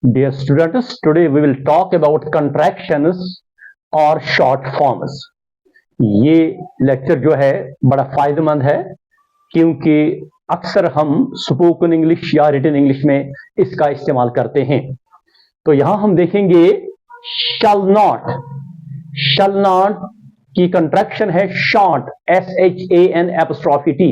Dear students, today we will talk about contractions और short forms. ये lecture जो है बड़ा फायदेमंद है क्योंकि अक्सर हम स्पोकन इंग्लिश या रिटन इंग्लिश में इसका इस्तेमाल करते हैं। तो यहां हम देखेंगे shall not की कंट्रैक्शन है short, SHAN'.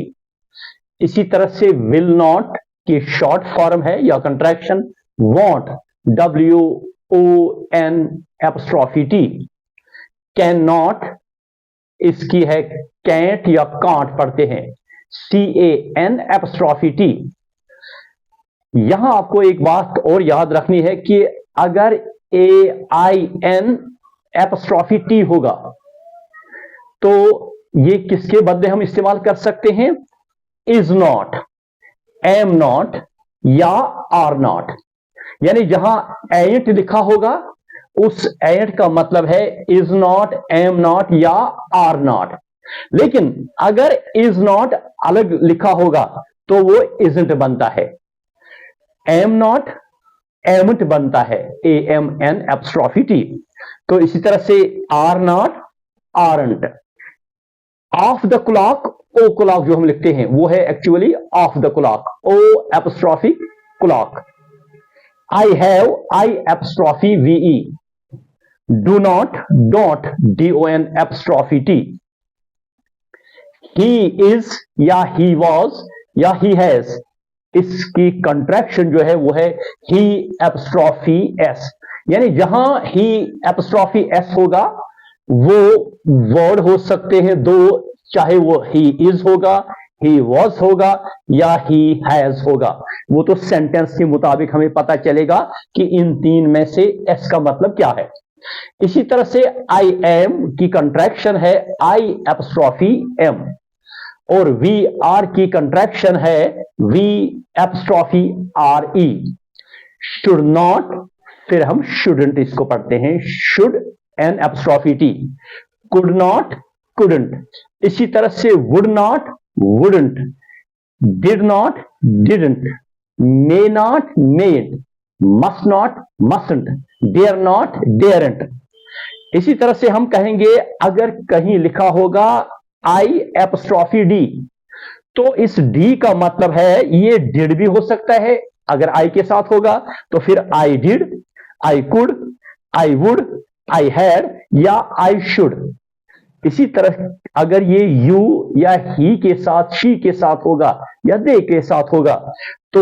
इसी तरह से will not की शॉर्ट फॉर्म है या कंट्रैक्शन won't, WON'. cannot इसकी है can't या can't पढ़ते हैं, CAN'. यहां आपको एक बात और याद रखनी है कि अगर AIN'' होगा तो ये किसके बदले हम इस्तेमाल कर सकते हैं? is not, am not या are not. यानी जहां ain't लिखा होगा उस ain't का मतलब है is not, am not या are not. लेकिन अगर is not अलग लिखा होगा तो वो isn't बनता है, am not amn't बनता है, AMN''. तो इसी तरह से are not, aren't. Of the clock, o'clock जो हम लिखते हैं वो है actually of the clock, O' clock. I have, I''VE. Do not, don't, DON'T. He is या ही वॉज या ही हैज, इसकी कंट्रैक्शन जो है वो है He''S. यानी जहां He''S होगा वो वर्ड हो सकते हैं दो, चाहे वो ही इज होगा, ही वॉज होगा या ही हैज होगा. वो तो सेंटेंस के मुताबिक हमें पता चलेगा कि इन तीन में से एस का मतलब क्या है. इसी तरह से आई एम की कंट्रैक्शन है I''M और वी आर की कंट्रैक्शन है V''RE. शुड नॉट, फिर हम शुडंट इसको पढ़ते हैं, should N''T. could not, couldn't. इसी तरह से would not, wouldn't. did not, didn't. may not, mayn't. must not, mustn't. dare not, daren't. इसी तरह से हम कहेंगे अगर कहीं लिखा होगा I''D तो इस D का मतलब है ये did भी हो सकता है, अगर I के साथ होगा तो फिर I did, I could, I would, I had या I should. इसी तरह अगर ये you या he के साथ, she के साथ होगा या they के साथ होगा तो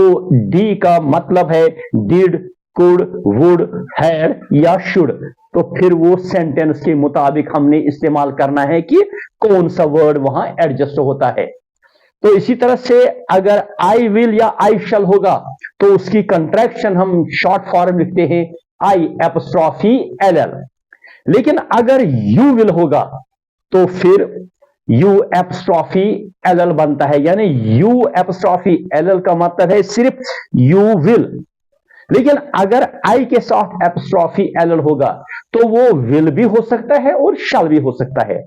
D का मतलब है did, could, would, had या should. तो फिर वो सेंटेंस के मुताबिक हमने इस्तेमाल करना है कि कौन सा वर्ड वहां एडजस्ट होता है. तो इसी तरह से अगर I will या I shall होगा तो उसकी कंट्रैक्शन हम शॉर्ट फॉर्म लिखते हैं I''LL. लेकिन अगर you will होगा तो फिर U''LL बनता है, यानी U''LL का मतलब है सिर्फ you will. लेकिन अगर I के साथ ''LL होगा तो वो will भी हो सकता है और shall भी हो सकता है.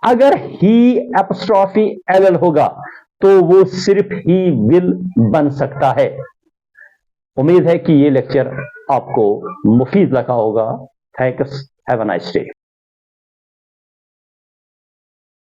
अगर He''LL होगा तो वो सिर्फ he will बन सकता है. उम्मीद है कि ये लेक्चर आपको मुफीद लगा होगा. Thanks. Have a nice day.